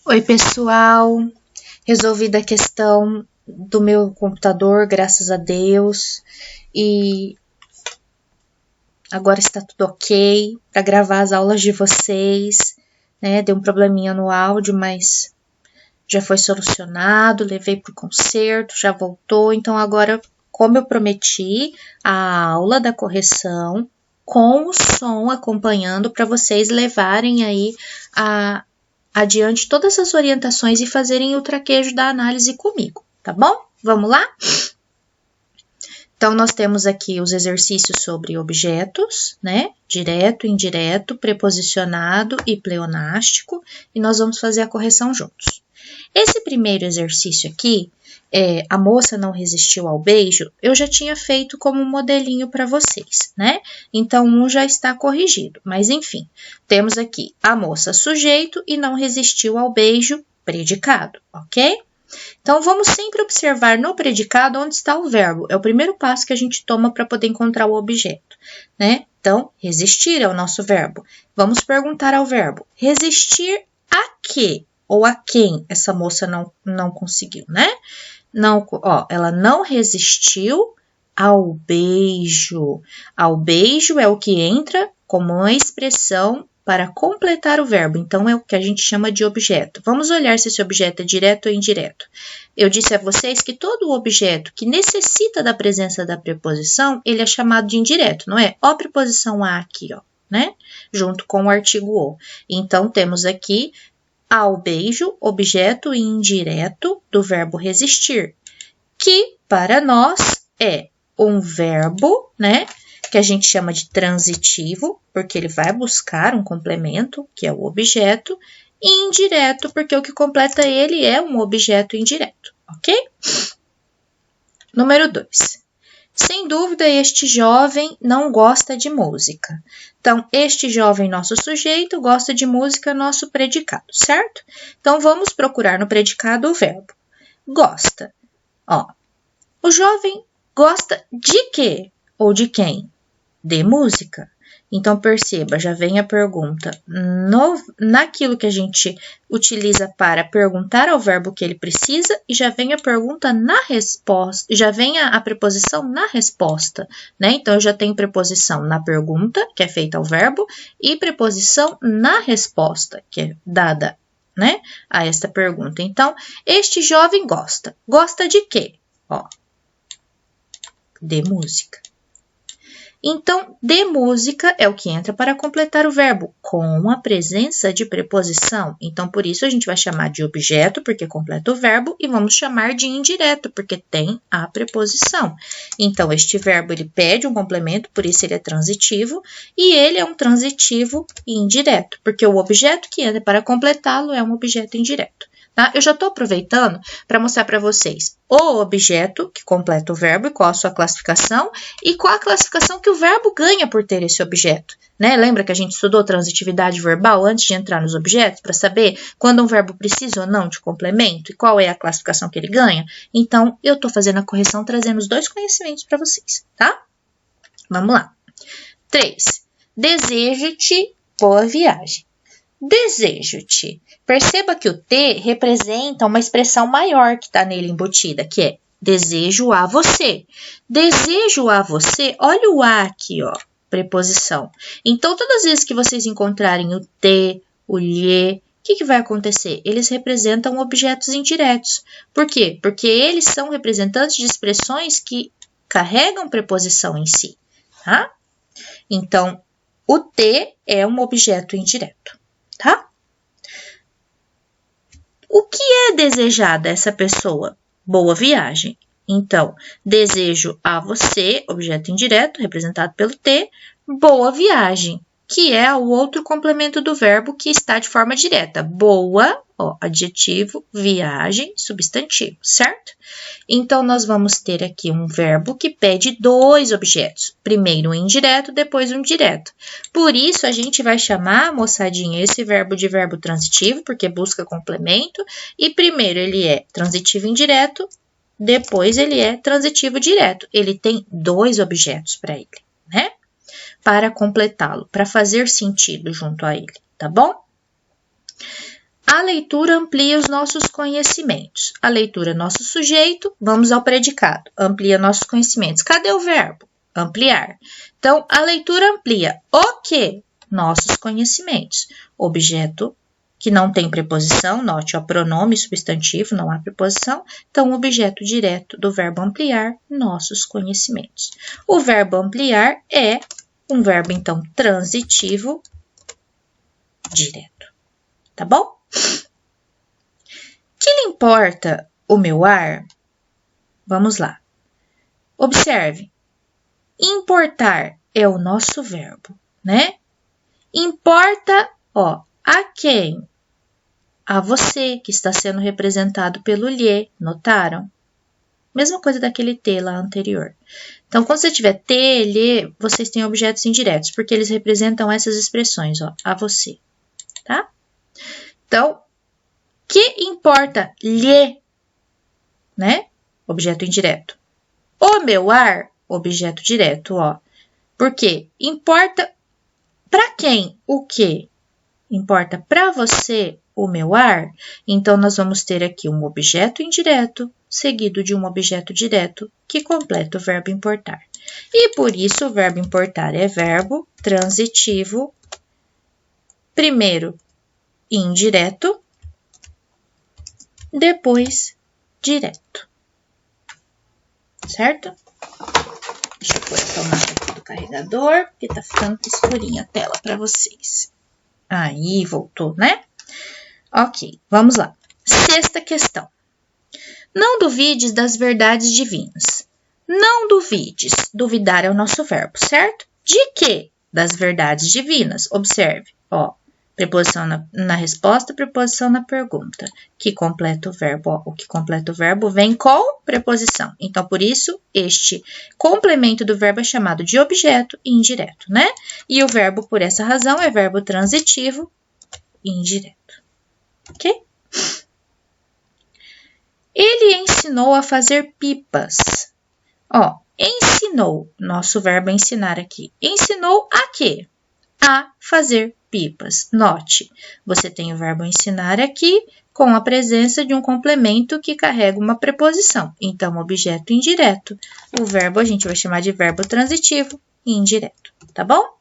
Oi, pessoal. Resolvida a questão do meu computador, graças a Deus. E agora está tudo ok para gravar as aulas de vocês, né? Deu um probleminha no áudio, mas já foi solucionado. Levei para o conserto, já voltou. Então, agora, como eu prometi, a aula da correção com o som acompanhando para vocês levarem aí adiante todas as orientações e fazerem o traquejo da análise comigo, tá bom? Vamos lá? Então, nós temos aqui os exercícios sobre objetos, né? Direto, indireto, preposicionado e pleonástico, e nós vamos fazer a correção juntos. Esse primeiro exercício aqui, a moça não resistiu ao beijo, eu já tinha feito como modelinho para vocês, né? Então, um já está corrigido, mas enfim, temos aqui a moça sujeito e não resistiu ao beijo predicado, ok? Então, vamos sempre observar no predicado onde está o verbo. É o primeiro passo que a gente toma para poder encontrar o objeto, né? Então, resistir é o nosso verbo. Vamos perguntar ao verbo, resistir a quê? Ou a quem essa moça não conseguiu, né? Não, ela não resistiu ao beijo. Ao beijo é o que entra como uma expressão para completar o verbo. Então, é o que a gente chama de objeto. Vamos olhar se esse objeto é direto ou indireto. Eu disse a vocês que todo objeto que necessita da presença da preposição, ele é chamado de indireto, não é? Ó, a preposição a aqui, ó, né? Junto com o artigo o. Então, temos aqui ao beijo, objeto indireto do verbo resistir, que para nós é um verbo, né, que a gente chama de transitivo, porque ele vai buscar um complemento, que é o objeto, e indireto, porque o que completa ele é um objeto indireto, ok? Número 2. Sem dúvida, este jovem não gosta de música. Então, este jovem, nosso sujeito, gosta de música, nosso predicado, certo? Então, vamos procurar no predicado o verbo. Gosta. Ó, o jovem gosta de quê? Ou de quem? De música. Então, perceba, já vem a pergunta naquilo que a gente utiliza para perguntar ao verbo que ele precisa e já vem a pergunta na resposta, já vem a preposição na resposta, né? Então, eu já tenho preposição na pergunta, que é feita ao verbo, e preposição na resposta, que é dada, né, a esta pergunta. Então, este jovem gosta. Gosta de quê? Ó, de música. Então, de música é o que entra para completar o verbo, com a presença de preposição. Então, por isso, a gente vai chamar de objeto, porque completa o verbo, e vamos chamar de indireto, porque tem a preposição. Então, este verbo, ele pede um complemento, por isso ele é transitivo, e ele é um transitivo indireto, porque o objeto que entra para completá-lo é um objeto indireto. Tá? Eu já estou aproveitando para mostrar para vocês o objeto que completa o verbo e qual a sua classificação e qual a classificação que o verbo ganha por ter esse objeto. Né? Lembra que a gente estudou transitividade verbal antes de entrar nos objetos para saber quando um verbo precisa ou não de complemento e qual é a classificação que ele ganha? Então, eu estou fazendo a correção trazendo os dois conhecimentos para vocês, tá? Vamos lá. 3. Desejo-te boa viagem. Desejo-te. Perceba que o T representa uma expressão maior que está nele embutida, que é desejo a você. Desejo a você, olha o a aqui, ó, preposição. Então, todas as vezes que vocês encontrarem o T, o lhe, o que vai acontecer? Eles representam objetos indiretos. Por quê? Porque eles são representantes de expressões que carregam preposição em si, tá? Então, o T é um objeto indireto. Tá? O que é desejada essa pessoa? Boa viagem. Então, desejo a você, objeto indireto, representado pelo T, boa viagem, que é o outro complemento do verbo que está de forma direta. Boa, ó, adjetivo, viagem, substantivo, certo? Então, nós vamos ter aqui um verbo que pede dois objetos. Primeiro um indireto, depois um direto. Por isso, a gente vai chamar, moçadinha, esse verbo de verbo transitivo, porque busca complemento. E primeiro ele é transitivo indireto, depois ele é transitivo direto. Ele tem dois objetos para ele, né? Para completá-lo, para fazer sentido junto a ele, tá bom? A leitura amplia os nossos conhecimentos. A leitura, nosso sujeito, vamos ao predicado. Amplia nossos conhecimentos. Cadê o verbo? Ampliar. Então, a leitura amplia o quê? Nossos conhecimentos. Objeto que não tem preposição, note, ó, pronome substantivo, não há preposição. Então, o objeto direto do verbo ampliar, nossos conhecimentos. O verbo ampliar é um verbo, então, transitivo direto. Tá bom? Que lhe importa o meu ar? Vamos lá. Observe. Importar é o nosso verbo, né? Importa, ó, a quem? A você, que está sendo representado pelo lhe, notaram? Mesma coisa daquele T lá anterior. Então, quando você tiver T, lhe, vocês têm objetos indiretos, porque eles representam essas expressões, ó, a você, tá? Então, que importa lhe, né? Objeto indireto. O meu ar, objeto direto, ó. Por quê? Importa para quem o quê? Importa para você o meu ar? Então, nós vamos ter aqui um objeto indireto seguido de um objeto direto que completa o verbo importar. E por isso o verbo importar é verbo transitivo, primeiro indireto, depois direto. Certo? Deixa eu pôr a tomada aqui do carregador, porque tá ficando escurinha a tela para vocês. Aí, voltou, né? Ok, vamos lá. Sexta questão. Não duvides das verdades divinas. Não duvides. Duvidar é o nosso verbo, certo? De quê? Das verdades divinas. Observe, ó. Preposição na resposta, preposição na pergunta. Que completa o verbo. Ó, o que completa o verbo vem com preposição. Então, por isso, este complemento do verbo é chamado de objeto indireto, né? E o verbo, por essa razão, é verbo transitivo indireto. Ok? Ele ensinou a fazer pipas. Ó, ensinou, nosso verbo ensinar aqui. Ensinou a quê? A fazer pipas. Note, você tem o verbo ensinar aqui com a presença de um complemento que carrega uma preposição. Então, objeto indireto. O verbo a gente vai chamar de verbo transitivo e indireto, tá bom?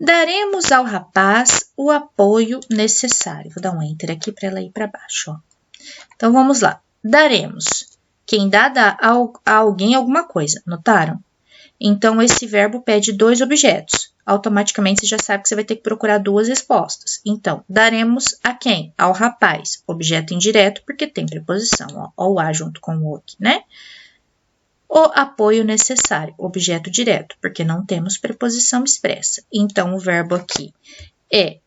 Daremos ao rapaz o apoio necessário. Vou dar um enter aqui para ela ir para baixo, ó. Então, vamos lá. Daremos. Quem dá a alguém alguma coisa, notaram? Então, esse verbo pede dois objetos. Automaticamente, você já sabe que você vai ter que procurar duas respostas. Então, daremos a quem? Ao rapaz. Objeto indireto, porque tem preposição, ó, o a junto com o aqui, né? O apoio necessário, objeto direto, porque não temos preposição expressa. Então, o verbo aqui é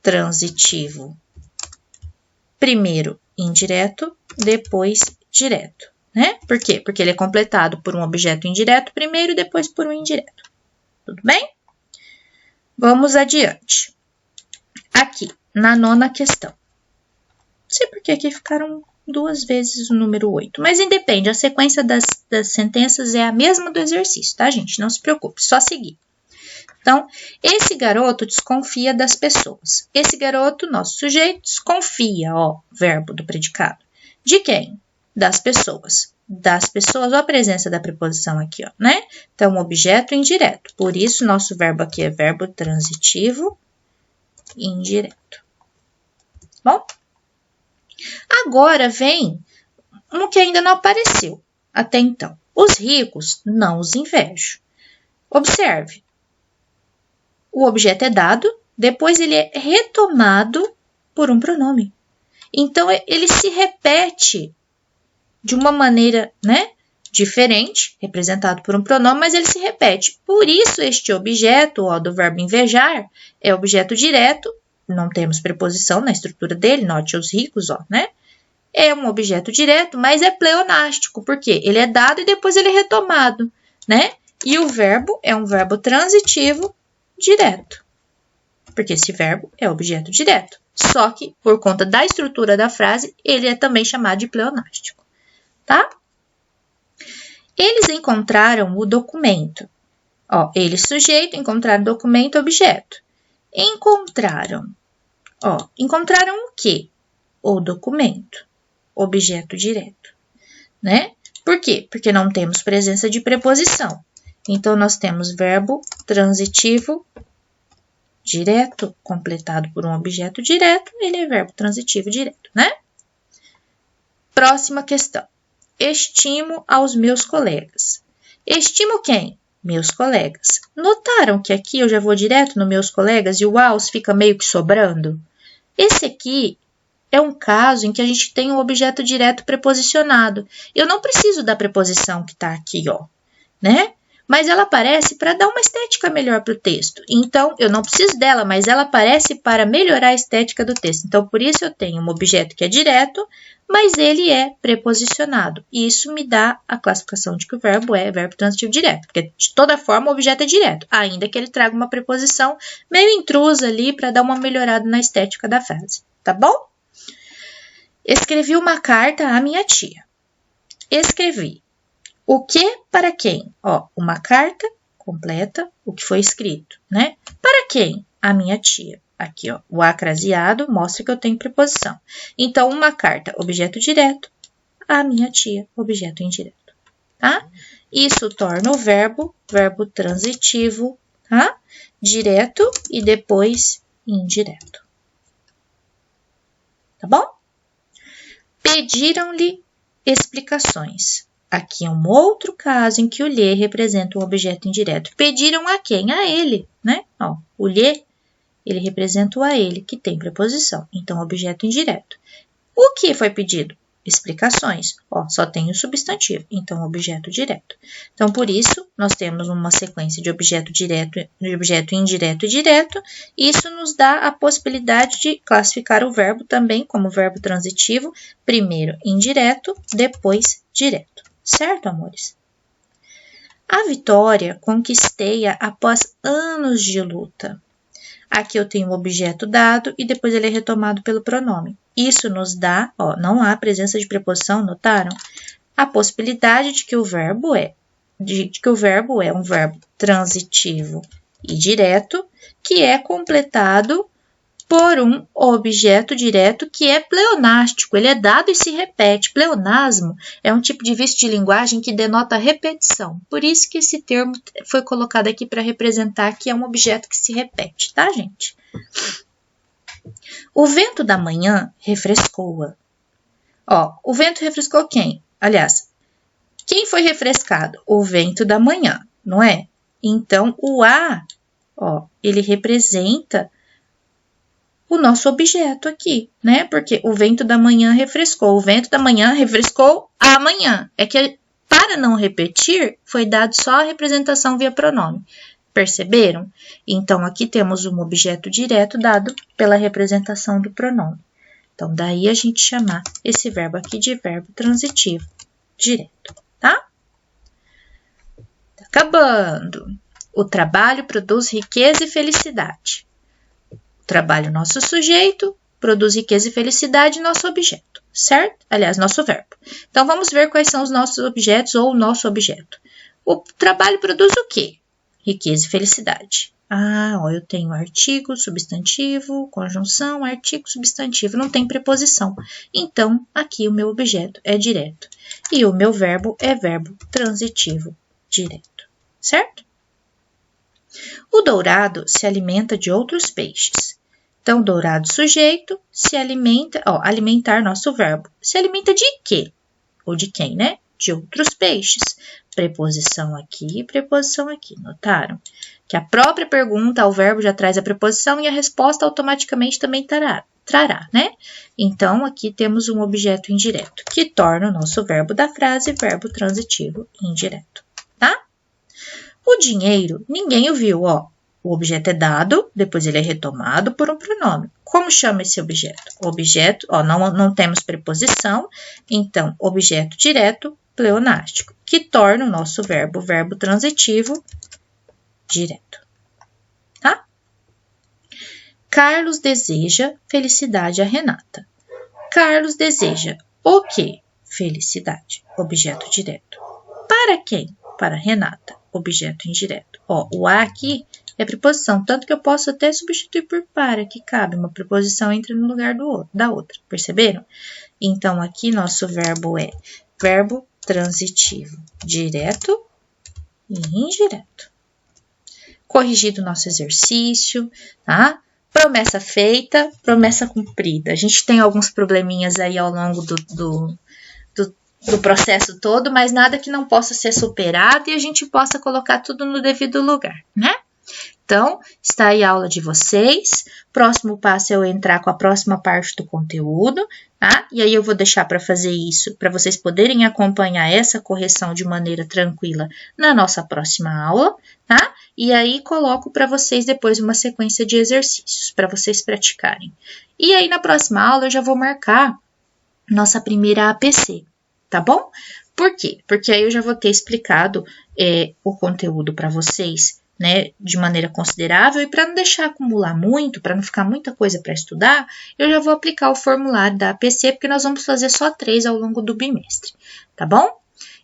transitivo. Primeiro indireto, depois direto, né? Por quê? Porque ele é completado por um objeto indireto primeiro e depois por um indireto. Tudo bem? Vamos adiante. Aqui, na nona questão. Não sei por que aqui ficaram duas vezes o número 8, mas independe, a sequência das sentenças é a mesma do exercício, tá, gente? Não se preocupe, só seguir. Então, esse garoto desconfia das pessoas. Esse garoto, nosso sujeito, desconfia, ó, verbo do predicado. De quem? Das pessoas. Das pessoas, ó a presença da preposição aqui, ó, né? Então, objeto indireto. Por isso, nosso verbo aqui é verbo transitivo indireto. Bom? Agora vem um que ainda não apareceu até então. Os ricos não os invejo. Observe. O objeto é dado, depois ele é retomado por um pronome. Então, ele se repete de uma maneira, né, diferente, representado por um pronome, mas ele se repete. Por isso, este objeto, ó, do verbo invejar, é objeto direto, não temos preposição na estrutura dele, note os ricos, ó, né? É um objeto direto, mas é pleonástico, porque ele é dado e depois ele é retomado, né? E o verbo é um verbo transitivo direto, porque esse verbo é objeto direto. Só que, por conta da estrutura da frase, ele é também chamado de pleonástico, tá? Eles encontraram o documento. Ó, eles, sujeito, encontraram documento, objeto. Encontraram. Ó, encontraram o quê? O documento, objeto direto, né? Por quê? Porque não temos presença de preposição. Então, nós temos verbo transitivo direto, completado por um objeto direto, ele é verbo transitivo direto, né? Próxima questão. Estimo aos meus colegas. Estimo quem? Meus colegas. Notaram que aqui eu já vou direto nos meus colegas e o aos fica meio que sobrando? Esse aqui é um caso em que a gente tem um objeto direto preposicionado. Eu não preciso da preposição que está aqui, ó, né? Mas ela aparece para dar uma estética melhor para o texto. Então, eu não preciso dela, mas ela aparece para melhorar a estética do texto. Então, por isso eu tenho um objeto que é direto, mas ele é preposicionado. E isso me dá a classificação de que o verbo é verbo transitivo direto, porque de toda forma o objeto é direto, ainda que ele traga uma preposição meio intrusa ali para dar uma melhorada na estética da frase, tá bom? Escrevi uma carta à minha tia. Escrevi. O que para quem? Ó, uma carta completa, o que foi escrito, né? Para quem? A minha tia. Aqui, ó, o acraseado mostra que eu tenho preposição. Então, uma carta, objeto direto, a minha tia, objeto indireto, tá? Isso torna o verbo transitivo, tá? Direto e depois indireto. Tá bom? Pediram-lhe explicações. Aqui é um outro caso em que o lhe representa um objeto indireto. Pediram a quem? A ele, né? Ó, o lhe, ele representa o a ele, que tem preposição. Então, objeto indireto. O que foi pedido? Explicações. Ó, só tem o substantivo. Então, objeto direto. Então, por isso, nós temos uma sequência de objeto direto, de objeto indireto e direto. Isso nos dá a possibilidade de classificar o verbo também como verbo transitivo. Primeiro indireto, depois direto. Certo, amores? A vitória conquistei-a após anos de luta. Aqui eu tenho o objeto dado e depois ele é retomado pelo pronome. Isso nos dá, ó, não há presença de preposição, notaram? A possibilidade de que o verbo é um verbo transitivo e direto, que é completado por um objeto direto que é pleonástico, ele é dado e se repete. Pleonasmo é um tipo de vício de linguagem que denota repetição. Por isso que esse termo foi colocado aqui para representar que é um objeto que se repete, tá, gente? O vento da manhã refrescou-a. Ó, o vento refrescou quem? Aliás, quem foi refrescado? O vento da manhã, não é? Então, o a, ó, ele representa o nosso objeto aqui, né? Porque o vento da manhã refrescou. O vento da manhã refrescou amanhã. É que, para não repetir, foi dado só a representação via pronome. Perceberam? Então, aqui temos um objeto direto dado pela representação do pronome. Então, daí a gente chamar esse verbo aqui de verbo transitivo direto, tá? Tá acabando. O trabalho produz riqueza e felicidade. Trabalho, nosso sujeito, produz riqueza e felicidade, nosso objeto, certo? Aliás, nosso verbo. Então, vamos ver quais são os nossos objetos ou o nosso objeto. O trabalho produz o quê? Riqueza e felicidade. Ah, ó, eu tenho artigo, substantivo, conjunção, artigo, substantivo, não tem preposição. Então, aqui o meu objeto é direto. E o meu verbo é verbo transitivo direto, certo? O dourado se alimenta de outros peixes. Então, dourado sujeito se alimenta, ó, alimentar nosso verbo. Se alimenta de quê? Ou de quem, né? De outros peixes. Preposição aqui, notaram? Que a própria pergunta ao verbo já traz a preposição e a resposta automaticamente também trará, né? Então, aqui temos um objeto indireto, que torna o nosso verbo da frase verbo transitivo indireto, tá? O dinheiro, ninguém o viu, ó. O objeto é dado, depois ele é retomado por um pronome. Como chama esse objeto? Objeto, ó, não temos preposição, então, objeto direto, pleonástico, que torna o nosso verbo transitivo direto, tá? Carlos deseja felicidade a Renata. Carlos deseja o quê? Felicidade, objeto direto. Para quem? Para Renata, objeto indireto. Ó, o a aqui É preposição, tanto que eu posso até substituir por para, que cabe. Uma preposição entra no lugar da outra, perceberam? Então, aqui nosso verbo é verbo transitivo direto e indireto. Corrigido nosso exercício, tá? Promessa feita, promessa cumprida. A gente tem alguns probleminhas aí ao longo do processo todo, mas nada que não possa ser superado e a gente possa colocar tudo no devido lugar, né? Então, está aí a aula de vocês. Próximo passo é eu entrar com a próxima parte do conteúdo, tá? E aí eu vou deixar para fazer isso, para vocês poderem acompanhar essa correção de maneira tranquila na nossa próxima aula, tá? E aí coloco para vocês depois uma sequência de exercícios para vocês praticarem. E aí na próxima aula eu já vou marcar nossa primeira APC, tá bom? Por quê? Porque aí eu já vou ter explicado o conteúdo para vocês, né, de maneira considerável, e para não deixar acumular muito, para não ficar muita coisa para estudar, eu já vou aplicar o formulário da APC, porque nós vamos fazer só 3 ao longo do bimestre, tá bom?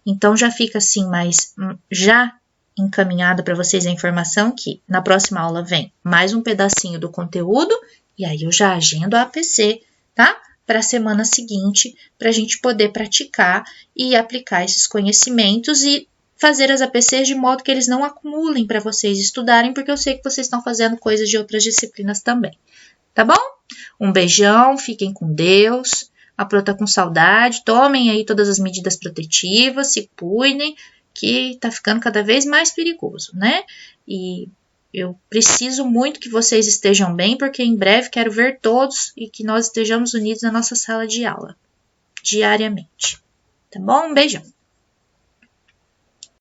Então, já fica assim, mais já encaminhada para vocês a informação que na próxima aula vem mais um pedacinho do conteúdo, e aí eu já agendo a APC, tá? Para a semana seguinte, para a gente poder praticar e aplicar esses conhecimentos e fazer as APCs de modo que eles não acumulem para vocês estudarem, porque eu sei que vocês estão fazendo coisas de outras disciplinas também. Tá bom? Um beijão, fiquem com Deus. A Pro tá com saudade. Tomem aí todas as medidas protetivas, se cuidem, que tá ficando cada vez mais perigoso, né? E eu preciso muito que vocês estejam bem, porque em breve quero ver todos e que nós estejamos unidos na nossa sala de aula, diariamente. Tá bom? Um beijão.